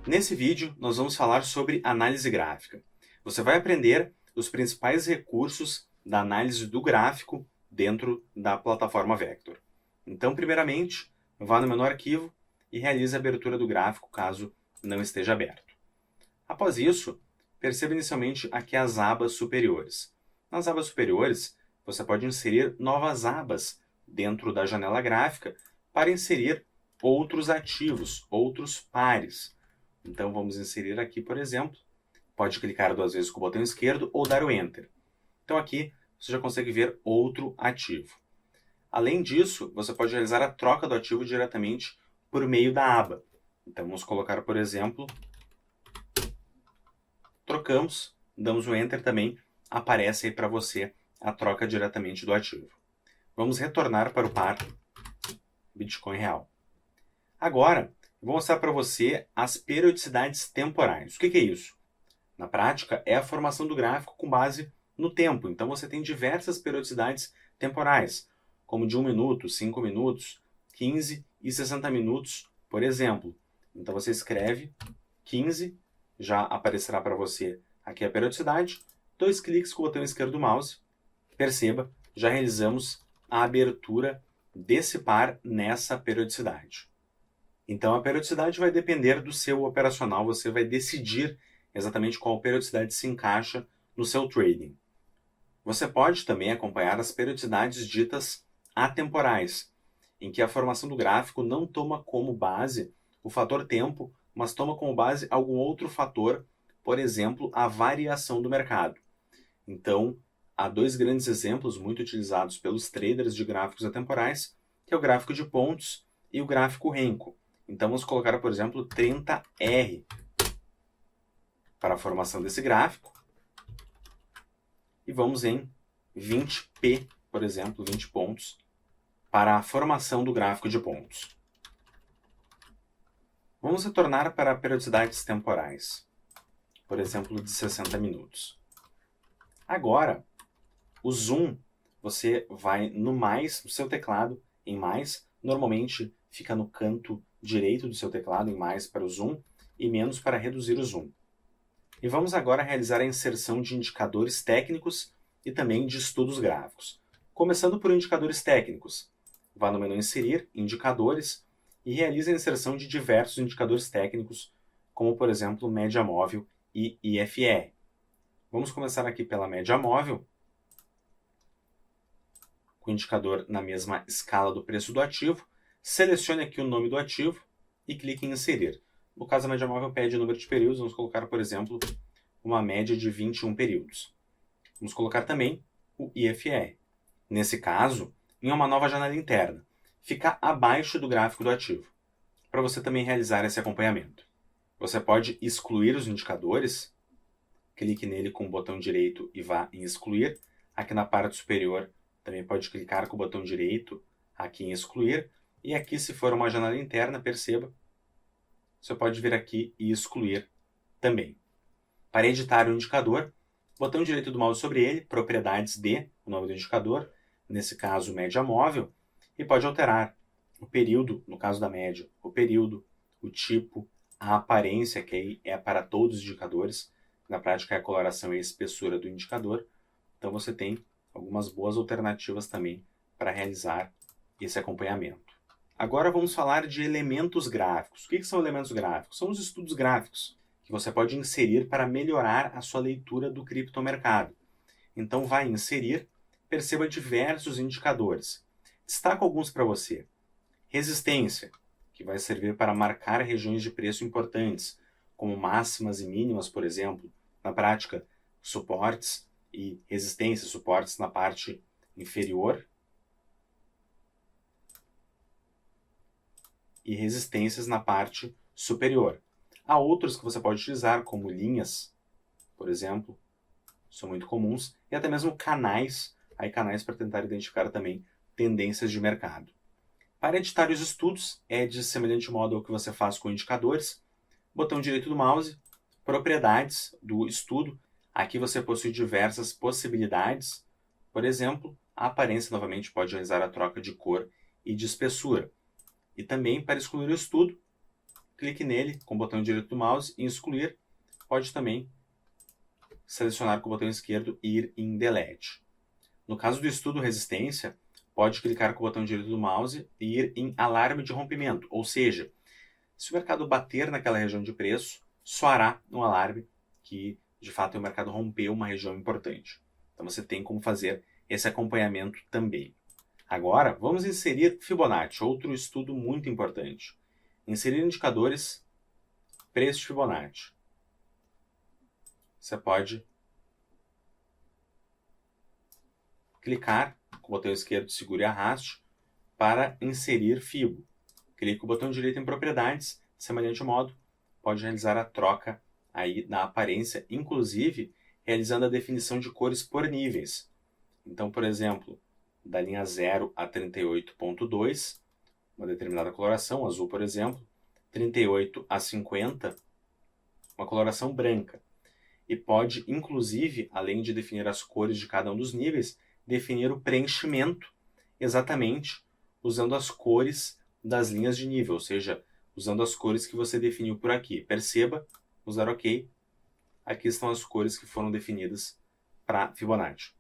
Nesse vídeo, nós vamos falar sobre análise gráfica. Você vai aprender os principais recursos da análise do gráfico dentro da plataforma Vector. Então, primeiramente, vá no menu Arquivo e realize a abertura do gráfico caso não esteja aberto. Após isso, perceba inicialmente aqui as abas superiores. Nas abas superiores, você pode inserir novas abas dentro da janela gráfica para inserir outros ativos, outros pares. Então vamos inserir aqui, por exemplo, pode clicar 2 vezes com o botão esquerdo ou dar o Enter. Então aqui você já consegue ver outro ativo. Além disso, você pode realizar a troca do ativo diretamente por meio da aba. Então vamos colocar, por exemplo, trocamos, damos o Enter também, aparece aí para você a troca diretamente do ativo. Vamos retornar para o par Bitcoin Real. Agora, eu vou mostrar para você as periodicidades temporais. O que é isso? Na prática, é a formação do gráfico com base no tempo. Então, você tem diversas periodicidades temporais, como de 1 minuto, 5 minutos, 15 e 60 minutos, por exemplo. Então, você escreve 15, já aparecerá para você aqui a periodicidade. 2 cliques com o botão esquerdo do mouse. Perceba, já realizamos a abertura desse par nessa periodicidade. Então, a periodicidade vai depender do seu operacional, você vai decidir exatamente qual periodicidade se encaixa no seu trading. Você pode também acompanhar as periodicidades ditas atemporais, em que a formação do gráfico não toma como base o fator tempo, mas toma como base algum outro fator, por exemplo, a variação do mercado. Então, há 2 grandes exemplos muito utilizados pelos traders de gráficos atemporais, que é o gráfico de pontos e o gráfico Renko. Então, vamos colocar, por exemplo, 30R para a formação desse gráfico. E vamos em 20P, por exemplo, 20 pontos, para a formação do gráfico de pontos. Vamos retornar para periodicidades temporais, por exemplo, de 60 minutos. Agora, o zoom, você vai no mais, no seu teclado, em mais, normalmente fica no canto direito do seu teclado, em mais para o zoom, e menos para reduzir o zoom. E vamos agora realizar a inserção de indicadores técnicos e também de estudos gráficos. Começando por indicadores técnicos, vá no menu Inserir, Indicadores, e realize a inserção de diversos indicadores técnicos, como por exemplo média móvel e IFR. Vamos começar aqui pela média móvel, com o indicador na mesma escala do preço do ativo. Selecione aqui o nome do ativo e clique em Inserir. No caso, a média móvel pede o número de períodos, vamos colocar, por exemplo, uma média de 21 períodos. Vamos colocar também o IFR. Nesse caso, em uma nova janela interna, fica abaixo do gráfico do ativo, para você também realizar esse acompanhamento. Você pode excluir os indicadores, clique nele com o botão direito e vá em Excluir. Aqui na parte superior, também pode clicar com o botão direito aqui em Excluir. E aqui, se for uma janela interna, perceba, você pode vir aqui e excluir também. Para editar o indicador, botão direito do mouse sobre ele, Propriedades de, o nome do indicador, nesse caso média móvel, e pode alterar o período, no caso da média, o período, o tipo, a aparência, que aí é para todos os indicadores, na prática é a coloração e a espessura do indicador. Então você tem algumas boas alternativas também para realizar esse acompanhamento. Agora vamos falar de elementos gráficos. O que são elementos gráficos? São os estudos gráficos que você pode inserir para melhorar a sua leitura do criptomercado. Então vai em Inserir, perceba diversos indicadores. Destaco alguns para você. Resistência, que vai servir para marcar regiões de preço importantes, como máximas e mínimas, por exemplo. Na prática, suportes e resistências, suportes na parte inferior e resistências na parte superior. Há outros que você pode utilizar, como linhas, por exemplo, são muito comuns, e até mesmo canais, canais para tentar identificar também tendências de mercado. Para editar os estudos, é de semelhante modo ao que você faz com indicadores, botão direito do mouse, Propriedades do estudo. Aqui você possui diversas possibilidades, por exemplo, a aparência novamente pode realizar a troca de cor e de espessura. E também, para excluir o estudo, clique nele com o botão direito do mouse e excluir. Pode também selecionar com o botão esquerdo e ir em Delete. No caso do estudo resistência, pode clicar com o botão direito do mouse e ir em alarme de rompimento, ou seja, se o mercado bater naquela região de preço, soará um alarme que, de fato, o mercado rompeu uma região importante. Então você tem como fazer esse acompanhamento também. Agora, vamos inserir Fibonacci, outro estudo muito importante. Inserir indicadores, preço de Fibonacci. Você pode clicar com o botão esquerdo, segure e arraste para inserir Fibo. Clique com o botão direito em propriedades, semelhante modo, pode realizar a troca aí da aparência, inclusive realizando a definição de cores por níveis. Então, por exemplo, da linha 0 a 38.2, uma determinada coloração, azul, por exemplo, 38 a 50, uma coloração branca. E pode, inclusive, além de definir as cores de cada um dos níveis, definir o preenchimento exatamente usando as cores das linhas de nível, ou seja, usando as cores que você definiu por aqui. Perceba, vamos dar OK. Aqui estão as cores que foram definidas para Fibonacci.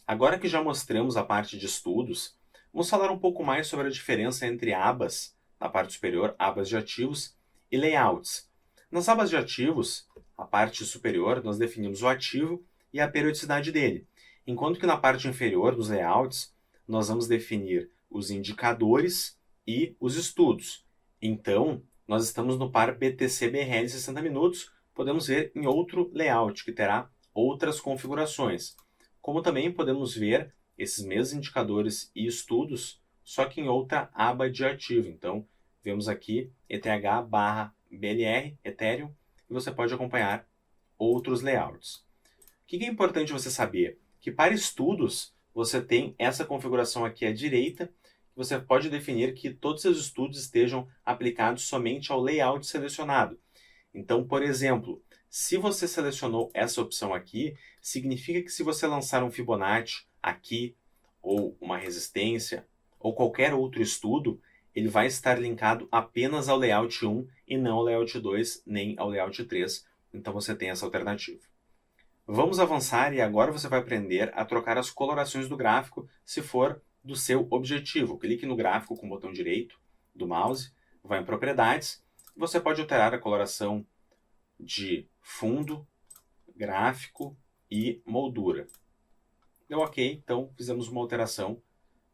Agora que já mostramos a parte de estudos, vamos falar um pouco mais sobre a diferença entre abas, na parte superior, abas de ativos, e layouts. Nas abas de ativos, a parte superior, nós definimos o ativo e a periodicidade dele, enquanto que na parte inferior, dos layouts, nós vamos definir os indicadores e os estudos. Então, nós estamos no par BTC-BRL 60 minutos, podemos ver em outro layout, que terá outras configurações. Como também podemos ver esses mesmos indicadores e estudos, só que em outra aba de ativo. Então, vemos aqui ETH/BLR, Ethereum, e você pode acompanhar outros layouts. O que é importante você saber? Que para estudos, você tem essa configuração aqui à direita, você pode definir que todos os estudos estejam aplicados somente ao layout selecionado. Então, por exemplo, se você selecionou essa opção aqui, significa que se você lançar um Fibonacci aqui, ou uma resistência, ou qualquer outro estudo, ele vai estar linkado apenas ao layout 1 e não ao layout 2, nem ao layout 3. Então você tem essa alternativa. Vamos avançar e agora você vai aprender a trocar as colorações do gráfico se for do seu objetivo. Clique no gráfico com o botão direito do mouse, vai em propriedades, você pode alterar a coloração de fundo, gráfico e moldura. Deu OK, então fizemos uma alteração.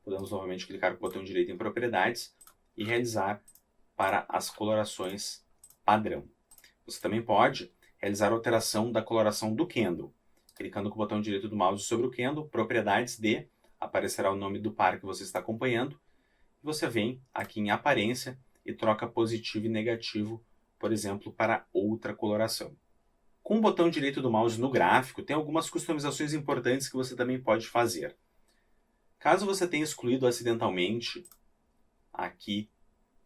Podemos novamente clicar com o botão direito em propriedades e realizar para as colorações padrão. Você também pode realizar a alteração da coloração do candle. Clicando com o botão direito do mouse sobre o candle, propriedades de, aparecerá o nome do par que você está acompanhando. Você vem aqui em aparência e troca positivo e negativo, por exemplo, para outra coloração. Com o botão direito do mouse no gráfico, tem algumas customizações importantes que você também pode fazer. Caso você tenha excluído acidentalmente aqui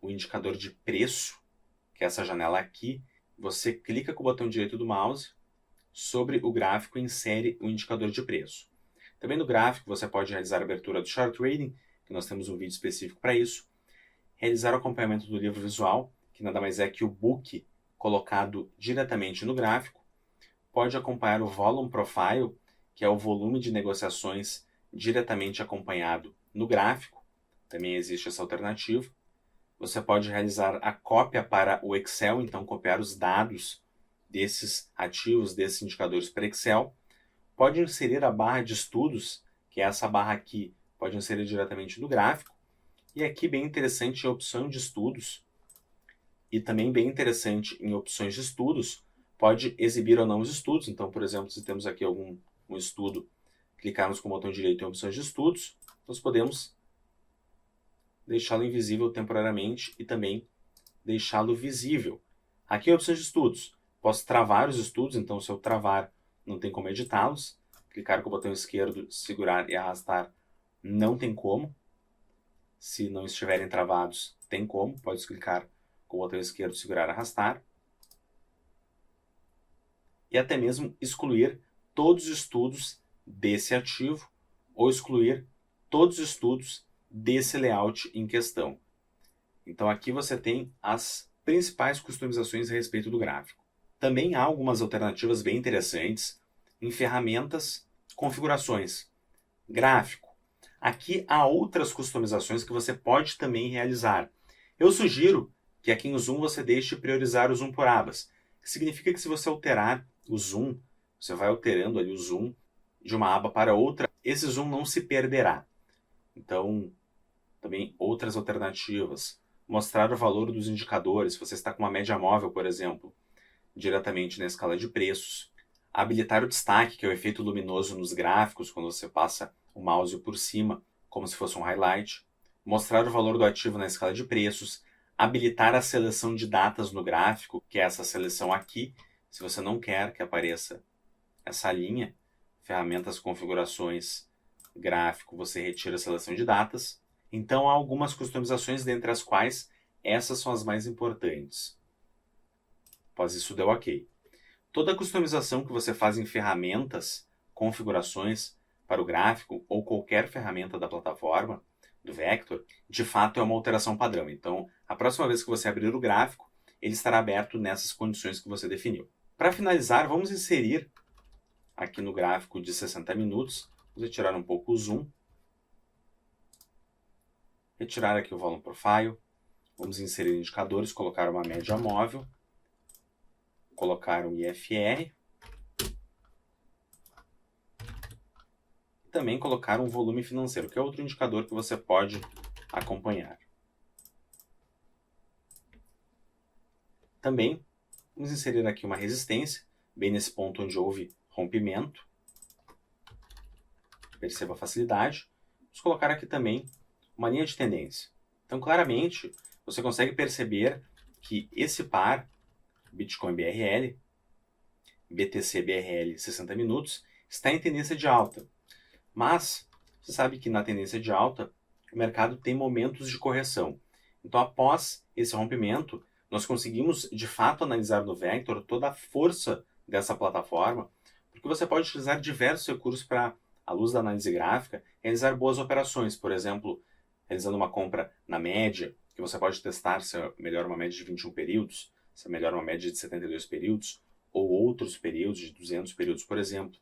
o indicador de preço, que é essa janela aqui, você clica com o botão direito do mouse sobre o gráfico e insere o indicador de preço. Também no gráfico você pode realizar a abertura do Chart Trading, que nós temos um vídeo específico para isso, realizar o acompanhamento do livro visual, que nada mais é que o book colocado diretamente no gráfico, pode acompanhar o Volume Profile, que é o volume de negociações diretamente acompanhado no gráfico, também existe essa alternativa. Você pode realizar a cópia para o Excel, então copiar os dados desses ativos, desses indicadores para Excel. Pode inserir a barra de estudos, que é essa barra aqui, pode inserir diretamente no gráfico. E aqui bem interessante em opção de estudos, e também bem interessante em opções de estudos, pode exibir ou não os estudos. Então, por exemplo, se temos aqui um estudo, clicarmos com o botão direito em opções de estudos, nós podemos deixá-lo invisível temporariamente e também deixá-lo visível. Aqui em opções de estudos, posso travar os estudos, então se eu travar, não tem como editá-los. Clicar com o botão esquerdo, segurar e arrastar, não tem como. Se não estiverem travados, tem como. Pode clicar com o botão esquerdo, segurar e arrastar. E até mesmo excluir todos os estudos desse ativo ou excluir todos os estudos desse layout em questão. Então aqui você tem as principais customizações a respeito do gráfico. Também há algumas alternativas bem interessantes em ferramentas, configurações, gráfico. Aqui há outras customizações que você pode também realizar. Eu sugiro que aqui em Zoom você deixe priorizar o zoom por abas, que significa que se você alterar o zoom, você vai alterando ali o zoom de uma aba para outra, esse zoom não se perderá. Então, também outras alternativas. Mostrar o valor dos indicadores, se você está com uma média móvel, por exemplo, diretamente na escala de preços. Habilitar o destaque, que é o efeito luminoso nos gráficos, quando você passa o mouse por cima, como se fosse um highlight. Mostrar o valor do ativo na escala de preços. Habilitar a seleção de datas no gráfico, que é essa seleção aqui. Se você não quer que apareça essa linha, ferramentas, configurações, gráfico, você retira a seleção de datas. Então há algumas customizações, dentre as quais essas são as mais importantes. Após isso deu OK. Toda customização que você faz em ferramentas, configurações para o gráfico ou qualquer ferramenta da plataforma, do Vector, de fato é uma alteração padrão. Então, a próxima vez que você abrir o gráfico, ele estará aberto nessas condições que você definiu. Para finalizar, vamos inserir aqui no gráfico de 60 minutos, vamos retirar um pouco o zoom, retirar aqui o Volume Profile, vamos inserir indicadores, colocar uma média móvel, colocar um IFR, e também colocar um volume financeiro, que é outro indicador que você pode acompanhar. Também vamos inserir aqui uma resistência, bem nesse ponto onde houve rompimento. Perceba a facilidade. Vamos colocar aqui também uma linha de tendência. Então, claramente, você consegue perceber que esse par, Bitcoin BRL, BTC BRL 60 minutos, está em tendência de alta. Mas, você sabe que na tendência de alta, o mercado tem momentos de correção. Então, após esse rompimento, nós conseguimos, de fato, analisar no Vector toda a força dessa plataforma, porque você pode utilizar diversos recursos para, à luz da análise gráfica, realizar boas operações. Por exemplo, realizando uma compra na média, que você pode testar se é melhor uma média de 21 períodos, se é melhor uma média de 72 períodos, ou outros períodos de 200 períodos, por exemplo.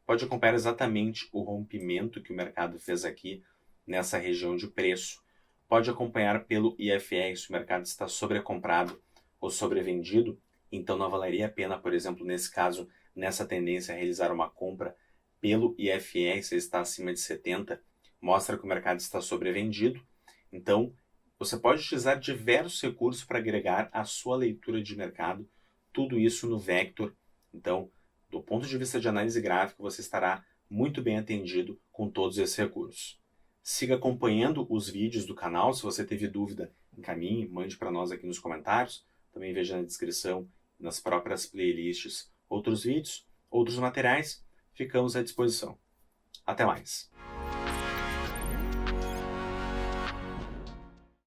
Pode acompanhar exatamente o rompimento que o mercado fez aqui nessa região de preço. Pode acompanhar pelo IFR se o mercado está sobrecomprado ou sobrevendido. Então não valeria a pena, por exemplo, nesse caso, nessa tendência, realizar uma compra pelo IFR, se está acima de 70, mostra que o mercado está sobrevendido. Então, você pode utilizar diversos recursos para agregar a sua leitura de mercado, tudo isso no Vector. Então, do ponto de vista de análise gráfica, você estará muito bem atendido com todos esses recursos. Siga acompanhando os vídeos do canal. Se você teve dúvida, encaminhe, mande para nós aqui nos comentários. Também veja na descrição, nas próprias playlists, outros vídeos, outros materiais. Ficamos à disposição. Até mais!